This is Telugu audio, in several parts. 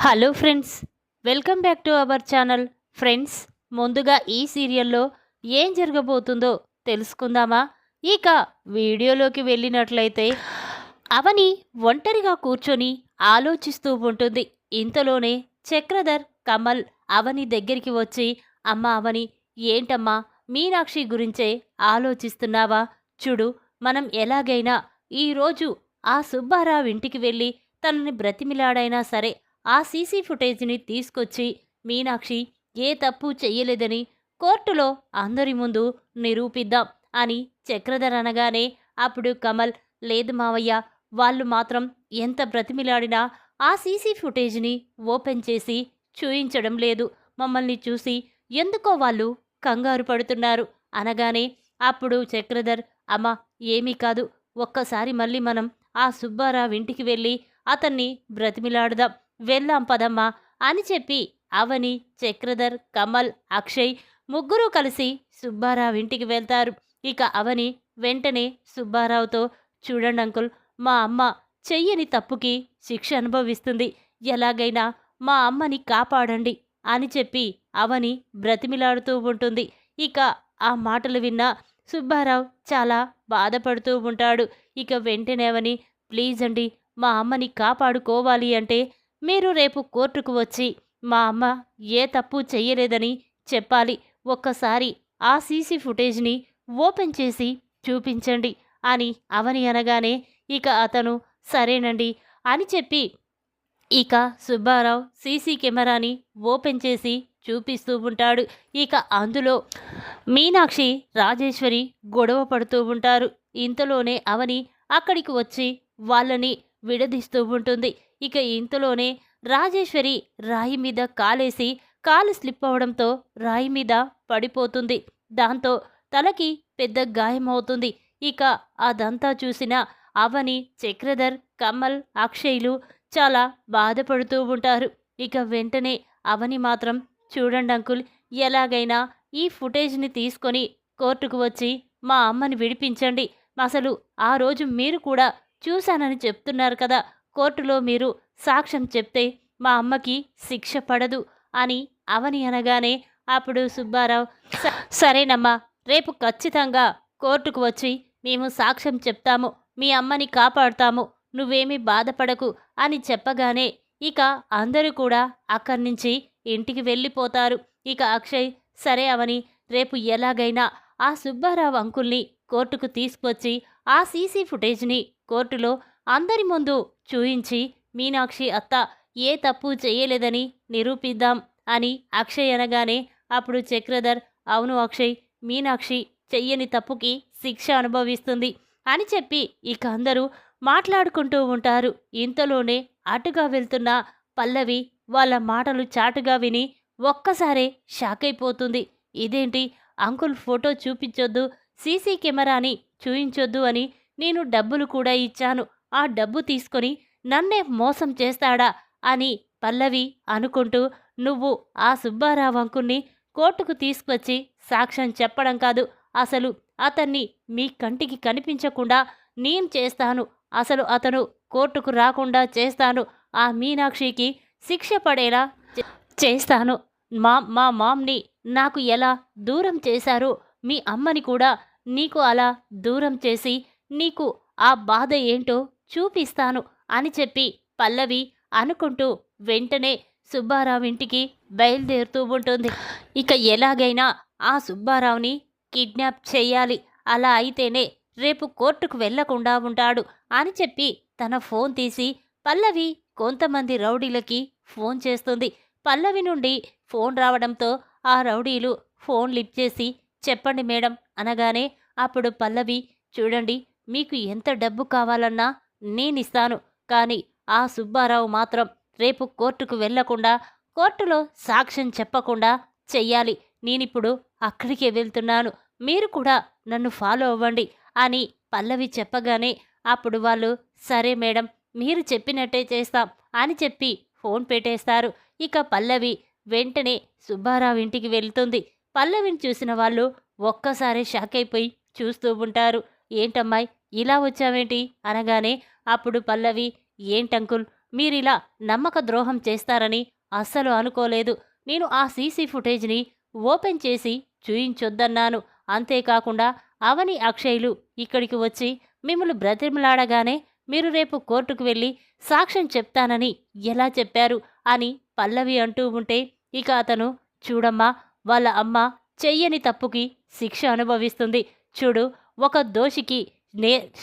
Hello friends, welcome back to our channel. Friends, ముందుగా ఈ సీరియల్లో ఏం జరగబోతుందో తెలుసుకుందామా? ఇక వీడియోలోకి వెళ్ళినట్లయితే అవని ఒంటరిగా కూర్చొని ఆలోచిస్తూ ఉంటుంది. ఇంతలోనే చక్రధర్, కమల్ అవని దగ్గరికి వచ్చి, అమ్మ అవని, ఏంటమ్మా మీనాక్షి గురించే ఆలోచిస్తున్నావా? చూడు, మనం ఎలాగైనా ఈరోజు ఆ సుబ్బారావు ఇంటికి వెళ్ళి తనని బ్రతిమిలాడైనా సరే ఆ సీసీ ఫుటేజ్ని తీసుకొచ్చి మీనాక్షి ఏ తప్పు చెయ్యలేదని కోర్టులో అందరి ముందు నిరూపిద్దాం అని చక్రధర్ అనగానే అప్పుడు కమల్, లేదు మావయ్య, వాళ్ళు మాత్రం ఎంత బ్రతిమిలాడినా ఆ సీసీ ఫుటేజ్ని ఓపెన్ చేసి చూయించడం లేదు. మమ్మల్ని చూసి ఎందుకో వాళ్ళు కంగారు పడుతున్నారు అనగానే అప్పుడు చక్రధర్, అమ్మ ఏమీ కాదు, ఒక్కసారి మళ్ళీ మనం ఆ సుబ్బారావు ఇంటికి వెళ్ళి అతన్ని బ్రతిమిలాడుదాం, వెళ్దాం పదమ్మా అని చెప్పి అవని, చక్రధర్, కమల్, అక్షయ్ ముగ్గురూ కలిసి సుబ్బారావు ఇంటికి వెళ్తారు. ఇక అవని వెంటనే సుబ్బారావుతో, చూడండి అంకుల్, మా అమ్మ చెయ్యని తప్పుకి శిక్ష అనుభవిస్తుంది, ఎలాగైనా మా అమ్మని కాపాడండి అని చెప్పి అవని బ్రతిమిలాడుతూ ఉంటుంది. ఇక ఆ మాటలు విన్న సుబ్బారావు చాలా బాధపడుతూ ఉంటాడు. ఇక వెంటనే అవని, ప్లీజ్ అండి, మా అమ్మని కాపాడుకోవాలి అంటే మీరు రేపు కోర్టుకు వచ్చి మా అమ్మ ఏ తప్పు చెయ్యలేదని చెప్పాలి, ఒక్కసారి ఆ సీసీ ఫుటేజ్ని ఓపెన్ చేసి చూపించండి అని అవని అనగానే ఇక అతను సరేనండి అని చెప్పి ఇక సుబ్బారావు సీసీ కెమెరాని ఓపెన్ చేసి చూపిస్తూ ఉంటాడు. ఇక అందులో మీనాక్షి, రాజేశ్వరి గొడవ పడుతూ ఉంటారు. ఇంతలోనే అవని అక్కడికి వచ్చి వాళ్ళని విడదీస్తూ ఉంటుంది. ఇక ఇంతలోనే రాజేశ్వరి రాయి మీద కాలేసి కాలు స్లిప్ అవడంతో రాయి మీద పడిపోతుంది. దాంతో తలకి పెద్ద గాయమవుతుంది. ఇక అదంతా చూసిన అవని, చక్రధర్, కమల్, అక్షయ్లు చాలా బాధపడుతూ ఉంటారు. ఇక వెంటనే అవని మాత్రం, చూడండి అంకుల్, ఎలాగైనా ఈ ఫుటేజ్ని తీసుకొని కోర్టుకు వచ్చి మా అమ్మని విడిపించండి, అసలు ఆ రోజు మీరు కూడా చూశానని చెప్తున్నారు కదా, కోర్టులో మీరు సాక్ష్యం చెప్తే మా అమ్మకి శిక్ష పడదు అని అవని అనగానే అప్పుడు సుబ్బారావు, సరేనమ్మా, రేపు ఖచ్చితంగా కోర్టుకు వచ్చి మేము సాక్ష్యం చెప్తాము, మీ అమ్మని కాపాడుతాము, నువ్వేమీ బాధపడకు అని చెప్పగానే ఇక అందరూ కూడా అక్కడి నుంచి ఇంటికి వెళ్ళిపోతారు. ఇక అక్షయ్, సరే అవని, రేపు ఎలాగైనా ఆ సుబ్బారావు అంకుల్ని కోర్టుకు తీసుకొచ్చి ఆ సీసీ ఫుటేజ్ని కోర్టులో అందరి ముందు చూయించి మీనాక్షి అత్త ఏ తప్పు చేయలేదని నిరూపిద్దాం అని అక్షయ్ అనగానే అప్పుడు చక్రధర్, అవును అక్షయ్, మీనాక్షి చెయ్యని తప్పుకి శిక్ష అనుభవిస్తుంది అని చెప్పి ఇక అందరూ మాట్లాడుకుంటూ ఉంటారు. ఇంతలోనే అటుగా వెళ్తున్న పల్లవి వాళ్ళ మాటలు చాటుగా విని ఒక్కసారే షాక్ అయిపోతుంది. ఇదేంటి, అంకుల్ ఫోటో చూపించొద్దు, సీసీ కెమెరాని చూయించొద్దు అని నేను డబ్బులు కూడా ఇచ్చాను, ఆ డబ్బు తీసుకొని నన్నే మోసం చేస్తాడా అని పల్లవి అనుకుంటూ, నువ్వు ఆ సుబ్బారావు అంకుల్ని కోర్టుకు తీసుకొచ్చి సాక్ష్యం చెప్పడం కాదు, అసలు అతన్ని మీ కంటికి కనిపించకుండా నేను చేస్తాను, అసలు అతను కోర్టుకు రాకుండా చేస్తాను, ఆ మీనాక్షికి శిక్ష పడేలా చేస్తాను, మా మామ్ని నాకు ఎలా దూరం చేశారో మీ అమ్మని కూడా నీకు అలా దూరం చేసి నీకు ఆ బాధ ఏంటో చూపిస్తాను అని చెప్పి పల్లవి అనుకుంటూ వెంటనే సుబ్బారావు ఇంటికి బయలుదేరుతూ ఉంటుంది. ఇక ఎలాగైనా ఆ సుబ్బారావుని కిడ్నాప్ చేయాలి, అలా అయితేనే రేపు కోర్టుకు వెళ్లకుండా ఉంటాడు అని చెప్పి తన ఫోన్ తీసి పల్లవి కొంతమంది రౌడీలకి ఫోన్ చేస్తుంది. పల్లవి నుండి ఫోన్ రావడంతో ఆ రౌడీలు ఫోన్ లిఫ్ట్ చేసి, చెప్పండి మేడం అనగానే అప్పుడు పల్లవి, చూడండి, మీకు ఎంత డబ్బు కావాలన్నా నేనిస్తాను, కానీ ఆ సుబ్బారావు మాత్రం రేపు కోర్టుకు వెళ్లకుండా కోర్టులో సాక్ష్యం చెప్పకుండా చెయ్యాలి, నేనిప్పుడు అక్కడికే వెళ్తున్నాను, మీరు కూడా నన్ను ఫాలో అవ్వండి అని పల్లవి చెప్పగానే అప్పుడు వాళ్ళు, సరే మేడం, మీరు చెప్పినట్టే చేస్తాం అని చెప్పి ఫోన్ పెట్టేస్తారు. ఇక పల్లవి వెంటనే సుబ్బారావు ఇంటికి వెళ్తుంది. పల్లవిని చూసిన వాళ్ళు ఒక్కసారి షాక్ అయిపోయి చూస్తూ ఉంటారు. ఏంటమ్మాయి ఇలా వచ్చావేంటి అనగానే అప్పుడు పల్లవి, ఏంటంకుల్, మీరిలా నమ్మక ద్రోహం చేస్తారని అస్సలు అనుకోలేదు. నేను ఆ సీసీ ఫుటేజ్ని ఓపెన్ చేసి చూయించొద్దన్నాను. అంతేకాకుండా అవని, అక్షయ్లు ఇక్కడికి వచ్చి మిమ్మల్ని బ్రతిమలాడగానే మీరు రేపు కోర్టుకు వెళ్ళి సాక్ష్యం చెప్తానని ఎలా చెప్పారు అని పల్లవి అంటూ ఉంటే ఇక అతను, చూడమ్మా, వాళ్ళ అమ్మ చెయ్యని తప్పుకి శిక్ష అనుభవిస్తుంది. చూడు, ఒక దోషికి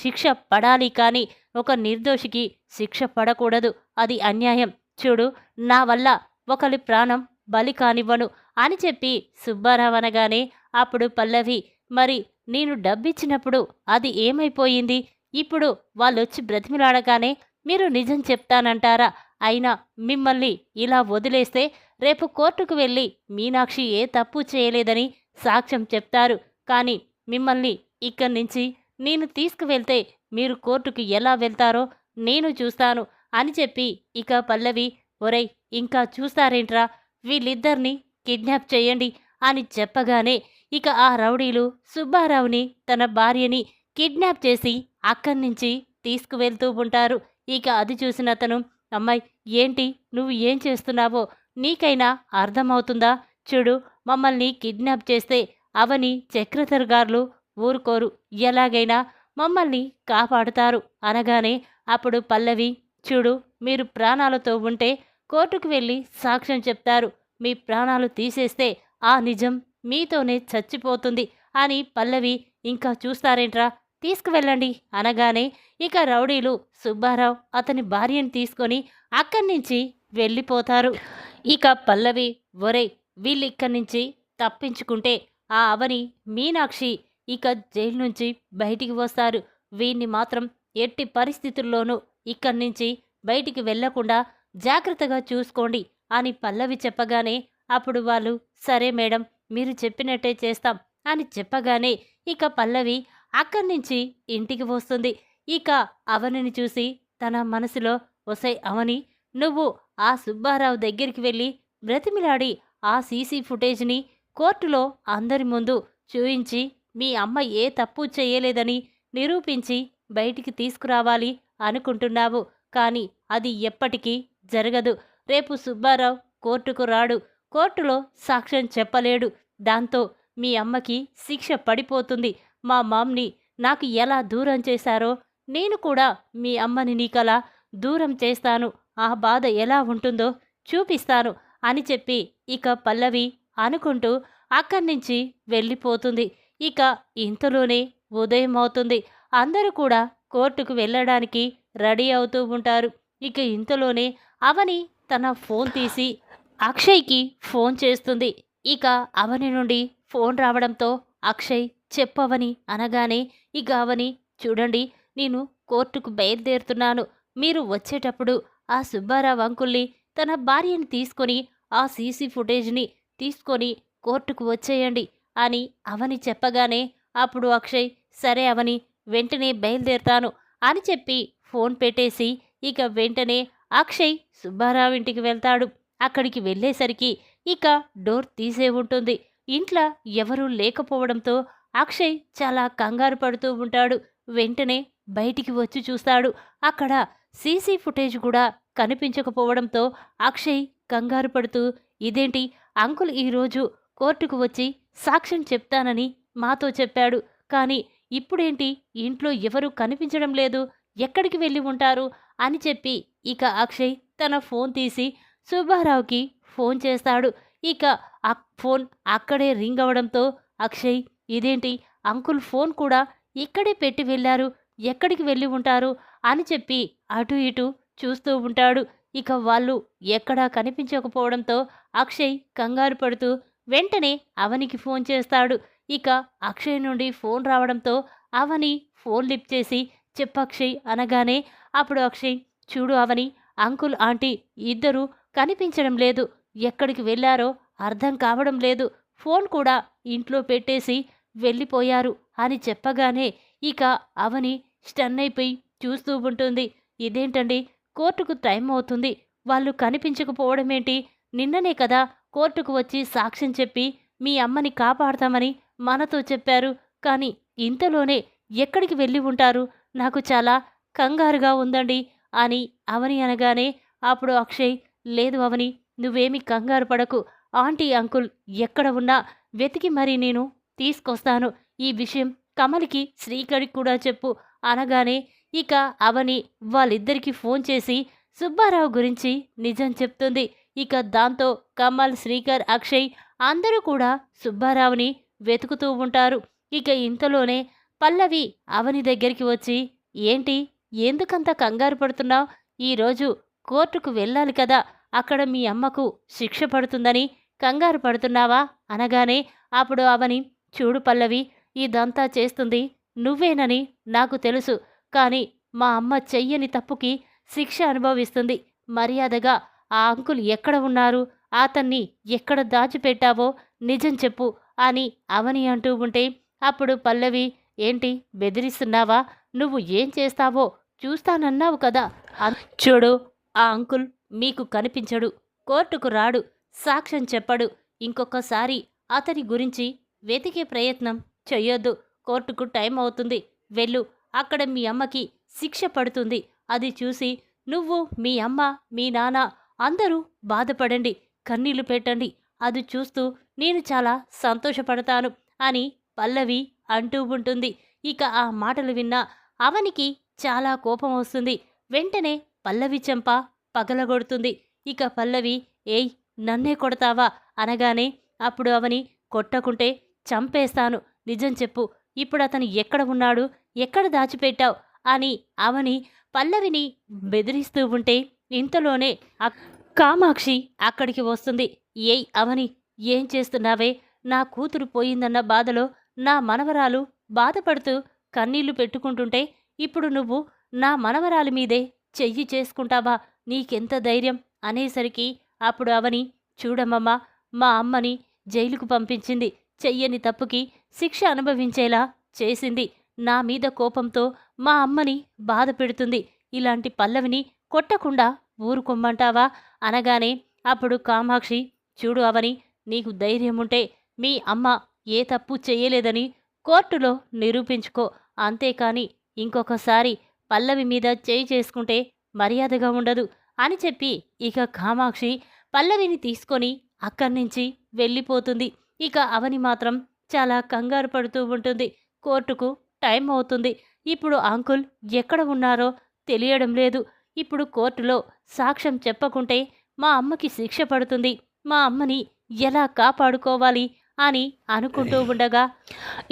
శిక్ష పడాలి, కానీ ఒక నిర్దోషికి శిక్ష పడకూడదు. అది అన్యాయం. చూడు, నా వల్ల ఒకరి ప్రాణం బలి కానివ్వను అని చెప్పి సుబ్బారావు అనగానే అప్పుడు పల్లవి, మరి నేను డబ్బిచ్చినప్పుడు అది ఏమైపోయింది? ఇప్పుడు వాళ్ళొచ్చి బ్రతిమిలాడగానే మీరు నిజం చెప్తానంటారా? అయినా మిమ్మల్ని ఇలా వదిలేస్తే రేపు కోర్టుకు వెళ్ళి మీనాక్షి ఏ తప్పు చేయలేదని సాక్ష్యం చెప్తారు. కానీ మిమ్మల్ని ఇక్కడి నుంచి నేను తీసుకువెళ్తే మీరు కోర్టుకు ఎలా వెళ్తారో నేను చూస్తాను అని చెప్పి ఇక పల్లవి, ఒరేయ్, ఇంకా చూస్తారేంట్రా, వీళ్ళిద్దరినీ కిడ్నాప్ చేయండి అని చెప్పగానే ఇక ఆ రౌడీలు సుబ్బారావుని, తన భార్యని కిడ్నాప్ చేసి అక్కడి నుంచి తీసుకువెళ్తూ ఉంటారు. ఇక అది చూసిన అతను, అమ్మాయి, ఏంటి నువ్వు ఏం చేస్తున్నావో నీకైనా అర్థమవుతుందా? చూడు, మమ్మల్ని కిడ్నాప్ చేస్తే అవని, చక్రధర్ గారు ఊరుకోరు, ఎలాగైనా మమ్మల్ని కాపాడుతారు అనగానే అప్పుడు పల్లవి, చూడు, మీరు ప్రాణాలతో ఉంటే కోర్టుకు వెళ్ళి సాక్ష్యం చెప్తారు. మీ ప్రాణాలు తీసేస్తే ఆ నిజం మీతోనే చచ్చిపోతుంది అని పల్లవి, ఇంకా చూస్తారేంట్రా, తీసుకువెళ్ళండి అనగానే ఇక రౌడీలు సుబ్బారావు అతని భార్యను తీసుకొని అక్కడి నుంచి వెళ్ళిపోతారు. ఇక పల్లవి, ఒరేయ్, వీళ్ళిక్కడి నుంచి తప్పించుకుంటే ఆ అవని, మీనాక్షి ఇక జైలు నుంచి బయటికి వస్తారు. వీణ్ణి మాత్రం ఎట్టి పరిస్థితుల్లోనూ ఇక్కడి నుంచి బయటికి వెళ్లకుండా జాగ్రత్తగా చూసుకోండి అని పల్లవి చెప్పగానే అప్పుడు వాళ్ళు, సరే మేడం, మీరు చెప్పినట్టే చేస్తాం అని చెప్పగానే ఇక పల్లవి అక్కడి నుంచి ఇంటికి వస్తుంది. ఇక అవనిని చూసి తన మనసులో, ఒసై అవని, నువ్వు ఆ సుబ్బారావు దగ్గరికి వెళ్ళి బ్రతిమిలాడి ఆ సీసీ ఫుటేజ్ని కోర్టులో అందరి ముందు చూయించి మీ అమ్మ ఏ తప్పు చేయలేదని నిరూపించి బయటికి తీసుకురావాలి అనుకుంటున్నావు. కానీ అది ఎప్పటికీ జరగదు. రేపు సుబ్బారావు కోర్టుకు రాడు, కోర్టులో సాక్ష్యం చెప్పలేడు. దాంతో మీ అమ్మకి శిక్ష పడిపోతుంది. మా మామ్ని నాకు ఎలా దూరం చేశారో నేను కూడా మీ అమ్మని నీకలా దూరం చేస్తాను. ఆ బాధ ఎలా ఉంటుందో చూపిస్తాను అని చెప్పి ఇక పల్లవి అనుకుంటూ అక్కడి నుంచి వెళ్ళిపోతుంది. ఇక ఇంతలోనే ఉదయం అవుతుంది. అందరూ కూడా కోర్టుకు వెళ్ళడానికి రెడీ అవుతూ ఉంటారు. ఇక ఇంతలోనే అవని తన ఫోన్ తీసి అక్షయ్కి ఫోన్ చేస్తుంది. ఇక అవని నుండి ఫోన్ రావడంతో, అక్షయ్, చెప్పవని అనగానే ఇక అవని, చూడండి, నేను కోర్టుకు బయలుదేరుతున్నాను. మీరు వచ్చేటప్పుడు ఆ సుబ్బారావు అంకుల్ని, తన భార్యని తీసుకొని ఆ సీసీ ఫుటేజ్ని తీసుకొని కోర్టుకు వచ్చేయండి అని అవని చెప్పగానే అప్పుడు అక్షయ్, సరే అవని, వెంటనే బయలుదేరుతాను అని చెప్పి ఫోన్ పెట్టేసి ఇక వెంటనే అక్షయ్ సుబ్బారావు ఇంటికి వెళ్తాడు. అక్కడికి వెళ్ళేసరికి ఇక డోర్ తీసే ఉంటుంది. ఇంట్లో ఎవరూ లేకపోవడంతో అక్షయ్ చాలా కంగారు పడుతూ ఉంటాడు. వెంటనే బయటికి వచ్చి చూస్తాడు. అక్కడ సీసీ ఫుటేజ్ కూడా కనిపించకపోవడంతో అక్షయ్ కంగారు పడుతూ, ఇదేంటి, అంకుల్ ఈరోజు కోర్టుకు వచ్చి సాక్ష్యం చెప్తానని మాతో చెప్పాడు, కానీ ఇప్పుడేంటి ఇంట్లో ఎవరూ కనిపించడం లేదు, ఎక్కడికి వెళ్ళి ఉంటారు అని చెప్పి ఇక అక్షయ్ తన ఫోన్ తీసి సుబ్బారావుకి ఫోన్ చేస్తాడు. ఇక ఫోన్ అక్కడే రింగ్ అవడంతో అక్షయ్, ఇదేంటి, అంకుల్ ఫోన్ కూడా ఇక్కడే పెట్టి వెళ్ళారు, ఎక్కడికి వెళ్ళి ఉంటారు అని చెప్పి అటు ఇటు చూస్తూ ఉంటాడు. ఇక వాళ్ళు ఎక్కడా కనిపించకపోవడంతో అక్షయ్ కంగారు పడుతూ వెంటనే అవనికి ఫోన్ చేస్తాడు. ఇక అక్షయ్ నుండి ఫోన్ రావడంతో అవని ఫోన్ లిఫ్ట్ చేసి, చెప్పక్షయ్ అనగానే అప్పుడు అక్షయ్, చూడు అవని, అంకుల్ ఆంటీ ఇద్దరూ కనిపించడం లేదు, ఎక్కడికి వెళ్ళారో అర్థం కావడం లేదు, ఫోన్ కూడా ఇంట్లో పెట్టేసి వెళ్ళిపోయారు అని చెప్పగానే ఇక అవని స్టన్ అయిపోయి చూస్తూ ఉంటుంది. ఇదేంటండి, కోర్టుకు టైం అవుతుంది, వాళ్ళు కనిపించకపోవడమేంటి? నిన్ననే కదా కోర్టుకు వచ్చి సాక్ష్యం చెప్పి మీ అమ్మని కాపాడతామని మనతో చెప్పారు, కానీ ఇంతలోనే ఎక్కడికి వెళ్ళి ఉంటారు? నాకు చాలా కంగారుగా ఉందండి అని అవని అనగానే అప్పుడు అక్షయ్, లేదు అవని, నువ్వేమీ కంగారు పడకు. ఆంటీ అంకుల్ ఎక్కడ ఉన్నా వెతికి మరీ నేను తీసుకొస్తాను. ఈ విషయం కమల్కి శ్రీకరికి కూడా చెప్పు అనగానే ఇక అవని వాళ్ళిద్దరికీ ఫోన్ చేసి సుబ్బారావు గురించి నిజం చెప్తుంది. ఇక దాంతో కమల్, శ్రీకర్, అక్షయ్ అందరూ కూడా సుబ్బారావుని వెతుకుతూ ఉంటారు. ఇక ఇంతలోనే పల్లవి అవని దగ్గరికి వచ్చి, ఏంటి, ఎందుకంత కంగారు పడుతున్నావు? ఈరోజు కోర్టుకు వెళ్ళాలి కదా, అక్కడ మీ అమ్మకు శిక్ష పడుతుందని కంగారు పడుతున్నావా అనగానే అప్పుడు అవని, చూడు పల్లవి, ఇదంతా చేస్తుంది నువ్వేనని నాకు తెలుసు. కానీ మా అమ్మ చెయ్యని తప్పుకి శిక్ష అనుభవిస్తుంది. మర్యాదగా ఆ అంకుల్ ఎక్కడ ఉన్నారు, అతన్ని ఎక్కడ దాచిపెట్టావో నిజం చెప్పు అని అవని అంటూ ఉంటే అప్పుడు పల్లవి, ఏంటి బెదిరిస్తున్నావా? నువ్వు ఏం చేస్తావో చూస్తానన్నావు కదా. చూడు, ఆ అంకుల్ మీకు కనిపించడు, కోర్టుకు రాడు, సాక్ష్యం చెప్పడు. ఇంకొకసారి అతని గురించి వెతికే ప్రయత్నం చెయ్యొద్దు. కోర్టుకు టైం అవుతుంది, వెళ్ళు. అక్కడ మీ అమ్మకి శిక్ష పడుతుంది. అది చూసి నువ్వు, మీ అమ్మ, మీ నాన్న అందరూ బాధపడండి, కన్నీళ్లు పెట్టండి. అది చూస్తూ నేను చాలా సంతోషపడతాను అని పల్లవి అంటూ ఉంటుంది. ఇక ఆ మాటలు విన్న అవనికి చాలా కోపం వస్తుంది. వెంటనే పల్లవి చెంప పగలగొడుతుంది. ఇక పల్లవి, ఏయ్, నన్నే కొడతావా అనగానే అప్పుడు అవని, కొట్టకుంటే చంపేస్తాను, నిజం చెప్పు. ఇప్పుడు అతను ఎక్కడ ఉన్నాడు, ఎక్కడ దాచిపెట్టావు అని అవని పల్లవిని బెదిరిస్తూ ఉంటే ఇంతలోనే కామాక్షి అక్కడికి వస్తుంది. ఏయ్ అవని, ఏం చేస్తున్నావే? నా కూతురు పోయిందన్న బాధలో నా మనవరాలు బాధపడుతూ కన్నీళ్లు పెట్టుకుంటుంటే ఇప్పుడు నువ్వు నా మనవరాలి మీదే చెయ్యి చేసుకుంటావా? నీకెంత ధైర్యం అనేసరికి అప్పుడు అవని, చూడమ్మమ్మా, మా అమ్మని జైలుకు పంపించింది, చెయ్యని తప్పుకి శిక్ష అనుభవించేలా చేసింది. నా మీద కోపంతో మా అమ్మని బాధ పెడుతుంది. ఇలాంటి పల్లవిని కొట్టకుండా ఊరుకొమ్మంటావా అనగానే అప్పుడు కామాక్షి, చూడు అవని, నీకు ధైర్యం ఉంటే మీ అమ్మ ఏ తప్పు చెయ్యలేదని కోర్టులో నిరూపించుకో. అంతేకాని ఇంకొకసారి పల్లవి మీద చేయి చేసుకుంటే మర్యాదగా ఉండదు అని చెప్పి ఇక కామాక్షి పల్లవిని తీసుకొని అక్కడి నుంచి వెళ్ళిపోతుంది. ఇక అవని మాత్రం చాలా కంగారు పడుతూ ఉంటుంది. కోర్టుకు టైం అవుతుంది. ఇప్పుడు అంకుల్ ఎక్కడ ఉన్నారో తెలియడం లేదు. ఇప్పుడు కోర్టులో సాక్ష్యం చెప్పకుంటే మా అమ్మకి శిక్ష పడుతుంది. మా అమ్మని ఎలా కాపాడుకోవాలి అని అనుకుంటూ ఉండగా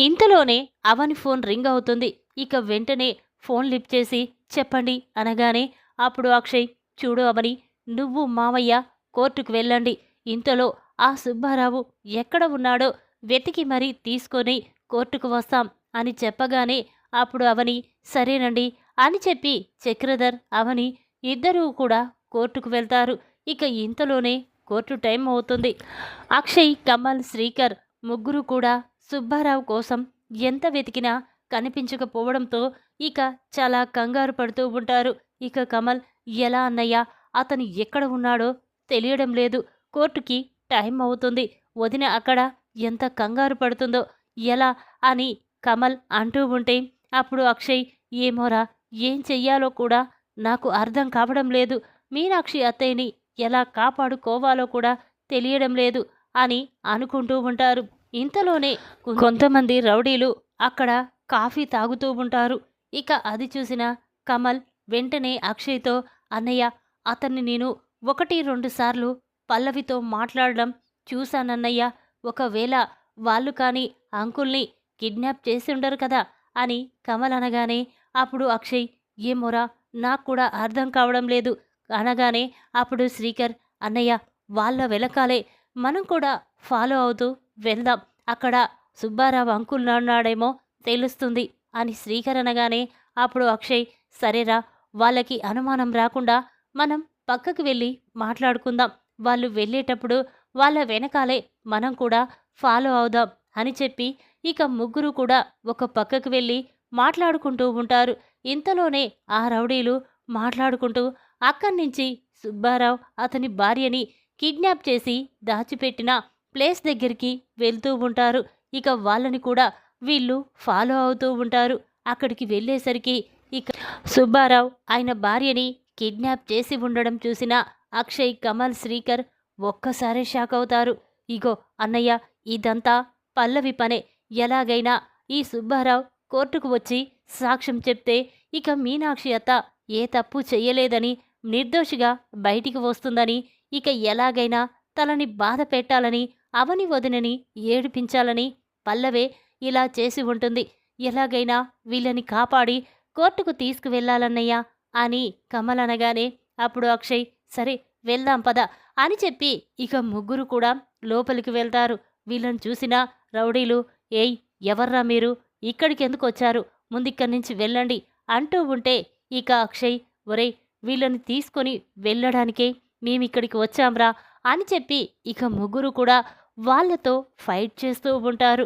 ఇంతలోనే అవని ఫోన్ రింగ్ అవుతుంది. ఇక వెంటనే ఫోన్ లిఫ్ట్ చేసి, చెప్పండి అనగానే అప్పుడు అక్షయ్, చూడు అవని, నువ్వు మావయ్య కోర్టుకు వెళ్ళండి. ఇంతలో ఆ సుబ్బారావు ఎక్కడ ఉన్నాడో వెతికి మరీ తీసుకొని కోర్టుకు వస్తాం అని చెప్పగానే అప్పుడు అవని, సరేనండి అని చెప్పి చక్రధర్, అవని ఇద్దరూ కూడా కోర్టుకు వెళ్తారు. ఇక ఇంతలోనే కోర్టు టైం అవుతుంది. అక్షయ్, కమల్, శ్రీకర్ ముగ్గురు కూడా సుబ్బారావు కోసం ఎంత వెతికినా కనిపించకపోవడంతో ఇక చాలా కంగారు పడుతూ ఉంటారు. ఇక కమల్, ఎలా అన్నయ్య, అతను ఎక్కడ ఉన్నాడో తెలియడం లేదు, కోర్టుకి టైం అవుతుంది, వదిన అక్కడ ఎంత కంగారు పడుతుందో ఎలా అని కమల్ అంటూ ఉంటే అప్పుడు అక్షయ్, ఏమోరా, ఏం చెయ్యాలో కూడా నాకు అర్థం కావడం లేదు, మీనాక్షి అత్తయ్యని ఎలా కాపాడుకోవాలో కూడా తెలియడం లేదు అని అనుకుంటూ ఉంటారు. ఇంతలోనే కొంతమంది రౌడీలు అక్కడ కాఫీ తాగుతూ ఉంటారు. ఇక అది చూసిన కమల్ వెంటనే అక్షయ్తో, అన్నయ్య, అతన్ని నేను 1-2 సార్లు పల్లవితో మాట్లాడడం చూశానన్నయ్య, ఒకవేళ వాళ్ళు కానీ అంకుల్ని కిడ్నాప్ చేసి ఉండరు కదా అని కమల్ అనగానే అప్పుడు అక్షయ్, ఏమోరా, నాకు కూడా అర్థం కావడం లేదు అనగానే అప్పుడు శ్రీకర్, అన్నయ్య, వాళ్ళ వెనకాలే మనం కూడా ఫాలో అవుతూ వెళ్దాం, అక్కడ సుబ్బారావు అంకుల్ ఉన్నాడేమో తెలుస్తుంది అని శ్రీకర్ అనగానే అప్పుడు అక్షయ్, సరేరా, వాళ్ళకి అనుమానం రాకుండా మనం పక్కకు వెళ్ళి మాట్లాడుకుందాం, వాళ్ళు వెళ్ళేటప్పుడు వాళ్ళ వెనకాలే మనం కూడా ఫాలో అవుదాం అని చెప్పి ఇక ముగ్గురు కూడా ఒక పక్కకు వెళ్ళి మాట్లాడుకుంటూ ఉంటారు. ఇంతలోనే ఆ రౌడీలు మాట్లాడుకుంటూ అక్కడి నుంచి సుబ్బారావు అతని భార్యని కిడ్నాప్ చేసి దాచిపెట్టిన ప్లేస్ దగ్గరికి వెళ్తూ ఉంటారు. ఇక వాళ్ళని కూడా వీళ్ళు ఫాలో అవుతూ ఉంటారు. అక్కడికి వెళ్ళేసరికి ఇక సుబ్బారావు ఆయన భార్యని కిడ్నాప్ చేసి ఉండడం చూసిన అక్షయ్, కమల్, శ్రీకర్ ఒక్కసారే షాక్ అవుతారు. ఇగో అన్నయ్య, ఇదంతా పల్లవి పనే. ఎలాగైనా ఈ సుబ్బారావు కోర్టుకు వచ్చి సాక్ష్యం చెప్తే ఇక మీనాక్షి అత్త ఏ తప్పు చెయ్యలేదని, నిర్దోషిగా బయటికి వస్తుందని, ఇక ఎలాగైనా తనని బాధ పెట్టాలని, అవని వదినని ఏడిపించాలని పల్లవే ఇలా చేసి ఉంటుంది. ఎలాగైనా వీళ్ళని కాపాడి కోర్టుకు తీసుకువెళ్ళాలన్నయ్యా అని కమల్ అనగానే అప్పుడు అక్షయ్, సరే వెళ్దాం పద అని చెప్పి ఇక ముగ్గురు కూడా లోపలికి వెళ్తారు. వీళ్ళని చూసిన రౌడీలు, ఏయ్ ఎవర్రా మీరు, ఇక్కడికెందుకు వచ్చారు, ముందిక్కడి నుంచి వెళ్ళండి అంటూ ఉంటే ఇక అక్షయ్, ఒరేయ్ వీళ్ళని తీసుకొని వెళ్ళడానికే మేమిక్కడికి వచ్చాంరా అని చెప్పి ఇక ముగ్గురు కూడా వాళ్ళతో ఫైట్ చేస్తూ ఉంటారు.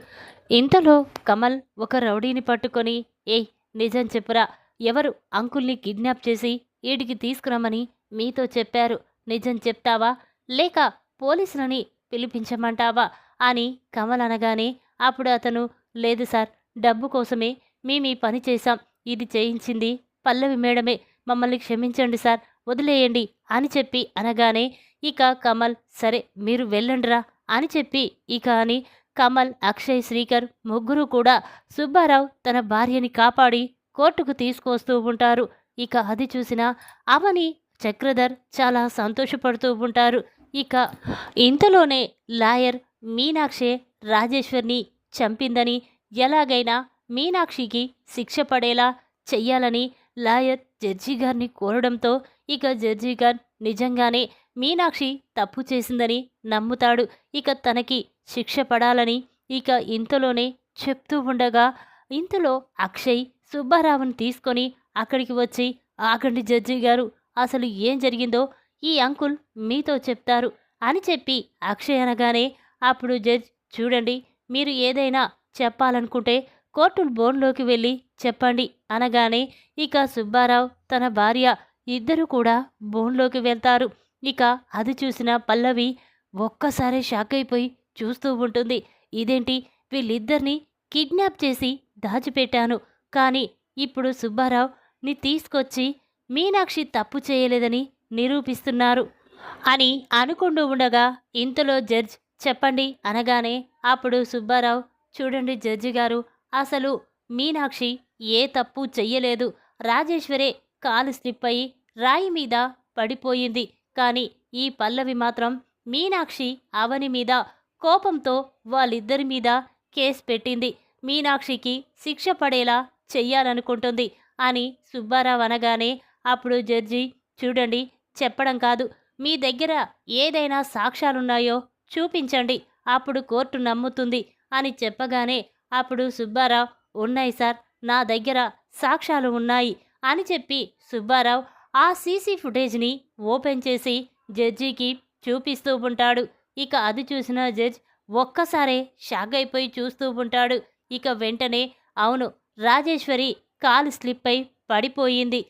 ఇంతలో కమల్ ఒక రౌడీని పట్టుకొని, ఏయ్ నిజం చెప్పురా, ఎవరు అంకుల్ని కిడ్నాప్ చేసి ఈడికి తీసుకురమ్మని మీతో చెప్పారు, నిజం చెప్తావా లేక పోలీసులని పిలిపించమంటావా అని కమల్ అనగానే అప్పుడు అతను, లేదు సార్, డబ్బు కోసమే మేమీ పని చేశాం, ఇది చేయించింది పల్లవి మేడమే, మమ్మల్ని క్షమించండి సార్, వదిలేయండి అని చెప్పి అనగానే ఇక కమల్, సరే మీరు వెళ్ళండిరా అని చెప్పి ఇక అని కమల్, అక్షయ్, శ్రీకర్ ముగ్గురు కూడా సుబ్బారావు తన భార్యని కాపాడి కోర్టుకు తీసుకొస్తూ ఉంటారు. ఇక అది చూసిన అవని, చక్రధర్ చాలా సంతోషపడుతూ ఉంటారు. ఇక ఇంతలోనే లాయర్ మీనాక్షే రాజేశ్వర్ని చంపిందని, ఎలాగైనా మీనాక్షికి శిక్ష పడేలా చెయ్యాలని లాయర్ జడ్జి గారిని కోరడంతో ఇక జడ్జి గారు నిజంగానే మీనాక్షి తప్పు చేసిందని నమ్ముతాడు. ఇక తనకి శిక్ష పడాలని ఇక ఇంతలోనే చెప్తూ ఉండగా ఇంతలో అక్షయ్ సుబ్బారావుని తీసుకొని అక్కడికి వచ్చి, ఆగండి జడ్జి గారు, అసలు ఏం జరిగిందో ఈ అంకుల్ మీతో చెప్తారు అని చెప్పి అక్షయ్ అనగానే అప్పుడు జడ్జ్, చూడండి మీరు ఏదైనా చెప్పాలనుకుంటే కోర్టు బోన్లోకి వెళ్ళి చెప్పండి అనగానే ఇక సుబ్బారావు, తన భార్య ఇద్దరు కూడా బోన్లోకి వెళ్తారు. ఇక అది చూసిన పల్లవి ఒక్కసారి షాక్ అయిపోయి చూస్తూ ఉంటుంది. ఇదేంటి, వీళ్ళిద్దరినీ కిడ్నాప్ చేసి దాచిపెట్టాను, కానీ ఇప్పుడు సుబ్బారావు ని తీసుకొచ్చి మీనాక్షి తప్పు చేయలేదని నిరూపిస్తున్నారు అని అనుకుంటూ ఉండగా ఇంతలో జడ్జ్, చెప్పండి అనగానే అప్పుడు సుబ్బారావు, చూడండి జడ్జి గారు, అసలు మీనాక్షి ఏ తప్పు చెయ్యలేదు, రాజేశ్వరే కాలు స్లిప్ అయి రాయి మీద పడిపోయింది, కానీ ఈ పల్లవి మాత్రం మీనాక్షి, అవని మీద కోపంతో వాళ్ళిద్దరి మీద కేసు పెట్టింది, మీనాక్షికి శిక్ష పడేలా చెయ్యాలనుకుంటుంది అని సుబ్బారావు అనగానే అప్పుడు జడ్జి, చూడండి చెప్పడం కాదు, మీ దగ్గర ఏదైనా సాక్ష్యాలున్నాయో చూపించండి, అప్పుడు కోర్టు నమ్ముతుంది అని చెప్పగానే అప్పుడు సుబ్బారావు, ఉన్నాయి సార్, నా దగ్గర సాక్ష్యాలు ఉన్నాయి అని చెప్పి సుబ్బారావు ఆ సీసీ ఫుటేజ్ని ఓపెన్ చేసి జడ్జికి చూపిస్తూ ఉంటాడు. ఇక అది చూసిన జడ్జ్ ఒక్కసారే షాక్ అయిపోయి చూస్తూ ఉంటాడు. ఇక వెంటనే, అవును, రాజేశ్వరి కాలు స్లిప్ అయి పడిపోయింది,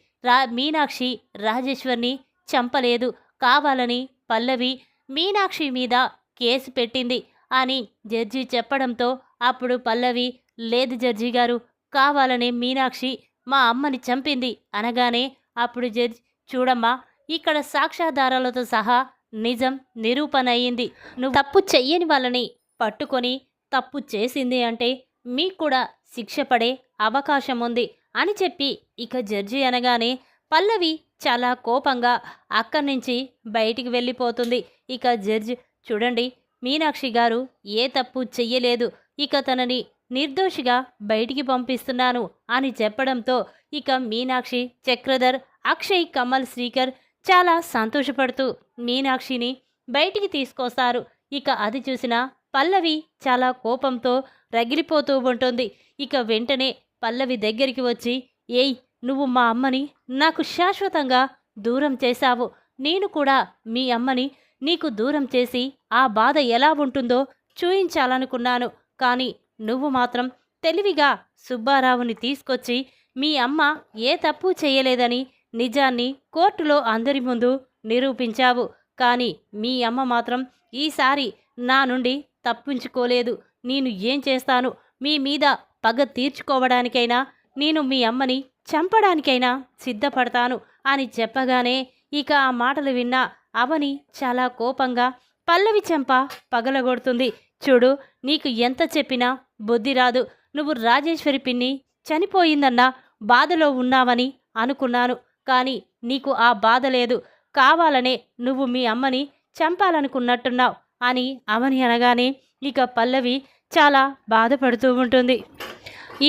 మీనాక్షి రాజేశ్వర్ని చంపలేదు, కావాలని పల్లవి మీనాక్షి మీద కేసు పెట్టింది అని జడ్జి చెప్పడంతో అప్పుడు పల్లవి, లేదు జడ్జి గారు, కావాలనే మీనాక్షి మా అమ్మని చంపింది అనగానే అప్పుడు జడ్జ్, చూడమ్మా, ఇక్కడ సాక్ష్యాధారాలతో సహా నిజం నిరూపణ అయ్యింది, నువ్వు తప్పు చెయ్యని వాళ్ళని పట్టుకొని తప్పు చేసింది అంటే మీకు కూడా శిక్ష పడే అవకాశం ఉంది అని చెప్పి ఇక జడ్జి అనగానే పల్లవి చాలా కోపంగా అక్కడి నుంచి బయటికి వెళ్ళిపోతుంది. ఇక జడ్జి, చూడండి మీనాక్షి గారు ఏ తప్పు చెయ్యలేదు, ఇక తనని నిర్దోషిగా బయటికి పంపిస్తున్నాను అని చెప్పడంతో ఇక మీనాక్షి, చక్రధర్, అక్షయ్, కమల్, శ్రీకర్ చాలా సంతోషపడుతూ మీనాక్షిని బయటికి తీసుకొస్తారు. ఇక అది చూసిన పల్లవి చాలా కోపంతో రగిలిపోతూ ఉంటుంది. ఇక వెంటనే పల్లవి దగ్గరికి వచ్చి, ఏయ్ నువ్వు మా అమ్మని నాకు శాశ్వతంగా దూరం చేశావు, నేను కూడా మీ అమ్మని నీకు దూరం చేసి ఆ బాధ ఎలా ఉంటుందో చూయించాలనుకున్నాను, కానీ నువ్వు మాత్రం తెలివిగా సుబ్బారావుని తీసుకొచ్చి మీ అమ్మ ఏ తప్పు చేయలేదని నిజాన్ని కోర్టులో అందరి ముందు నిరూపించావు, కానీ మీ అమ్మ మాత్రం ఈసారి నా నుండి తప్పించుకోలేదు, నేను ఏం చేస్తాను, మీ మీద పగ తీర్చుకోవడానికైనా నేను మీ అమ్మని చంపడానికైనా సిద్ధపడతాను అని చెప్పగానే ఇక ఆ మాటలు విన్న అవని చాలా కోపంగా పల్లవి చెంప పగలగొడుతుంది. చూడు, నీకు ఎంత చెప్పినా బుద్ధి రాదు. నువ్వు రాజేశ్వరి పిన్ని చనిపోయిందన్న బాధలో ఉన్నావని అనుకున్నాను. కానీ నీకు ఆ బాధ లేదు. కావాలనే నువ్వు మీ అమ్మని చంపాలనుకున్నట్టున్నావు అని అవని అనగానే ఇక పల్లవి చాలా బాధపడుతూ ఉంటుంది.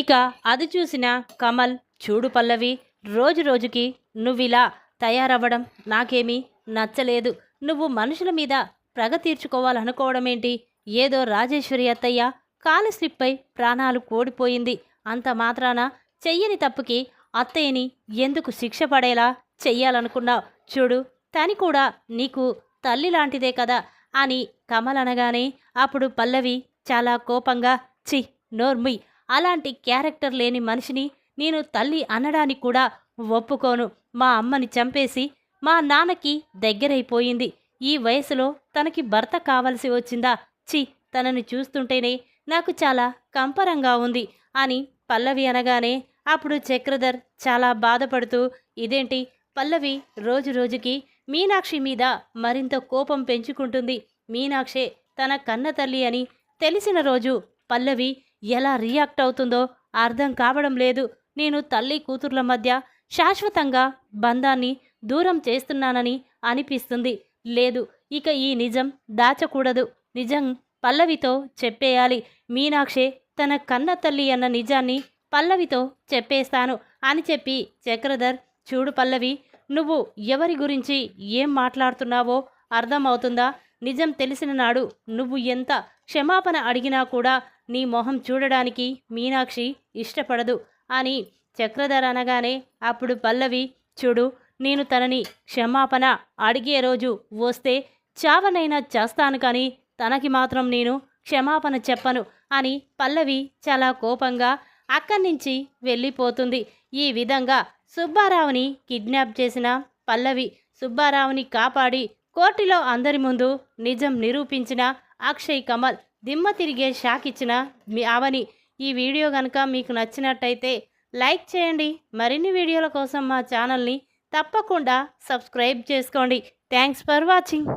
ఇక అది చూసిన కమల్, చూడు పల్లవి, రోజు రోజుకి నువ్విలా తయారవ్వడం నాకేమీ నచ్చలేదు. నువ్వు మనుషుల మీద ప్రగ తీర్చుకోవాలనుకోవడమేంటి? ఏదో రాజేశ్వరి అత్తయ్య కాలు స్లిప్పై ప్రాణాలు కోడిపోయింది. అంత మాత్రాన చెయ్యని తప్పుకి అత్తయ్యని ఎందుకు శిక్ష పడేలా చెయ్యాలనుకున్నావు? చూడు, తని కూడా నీకు తల్లి లాంటిదే కదా అని కమల్ అనగానే అప్పుడు పల్లవి చాలా కోపంగా, చి నోర్ముయ్, అలాంటి క్యారెక్టర్ లేని మనిషిని నేను తల్లి అనడానికి కూడా ఒప్పుకోను. మా అమ్మని చంపేసి మా నాన్నకి దగ్గరైపోయింది. ఈ వయసులో తనకి భర్త కావలసి వచ్చిందా? చి, తనని చూస్తుంటేనే నాకు చాలా కంపరంగా ఉంది అని పల్లవి అనగానే అప్పుడు చక్రధర్ చాలా బాధపడుతూ, ఇదేంటి పల్లవి రోజు రోజుకి మీనాక్షి మీద మరింత కోపం పెంచుకుంటుంది. మీనాక్షే తన కన్న తల్లి అని తెలిసిన రోజు పల్లవి ఎలా రియాక్ట్ అవుతుందో అర్థం కావడం లేదు. నేను తల్లి కూతుర్ల మధ్య శాశ్వతంగా బంధాన్ని దూరం చేస్తున్నానని అనిపిస్తుంది. లేదు, ఇక ఈ నిజం దాచకూడదు. నిజం పల్లవితో చెప్పేయాలి. మీనాక్షే తన కన్న తల్లి అన్న నిజాన్ని పల్లవితో చెప్పేస్తాను అని చెప్పి చక్రధర్, చూడు పల్లవి, నువ్వు ఎవరి గురించి ఏం మాట్లాడుతున్నావో అర్థమవుతుందా? నిజం తెలిసిన నాడు నువ్వు ఎంత క్షమాపణ అడిగినా కూడా నీ మొహం చూడడానికి మీనాక్షి ఇష్టపడదు అని చక్రధర్ అనగానే అప్పుడు పల్లవి, చూడు, నేను తనని క్షమాపణ అడిగే రోజు వస్తే చావనైనా చేస్తాను, కానీ తనకి మాత్రం నేను క్షమాపణ చెప్పను అని పల్లవి చాలా కోపంగా అక్కడి నుంచి వెళ్ళిపోతుంది. ఈ విధంగా సుబ్బారావుని కిడ్నాప్ చేసిన పల్లవి సుబ్బారావుని కాపాడి కోర్టులో అందరి ముందు నిజం నిరూపించిన అక్షయ్ కమల్ దిమ్మ తిరిగే షాక్ ఇచ్చిన అవని. ఈ వీడియో కనుక మీకు నచ్చినట్టయితే లైక్ చేయండి. మరిన్ని వీడియోల కోసం మా ఛానల్ని తప్పకుండా సబ్స్క్రైబ్ చేసుకోండి. Thanks for watching.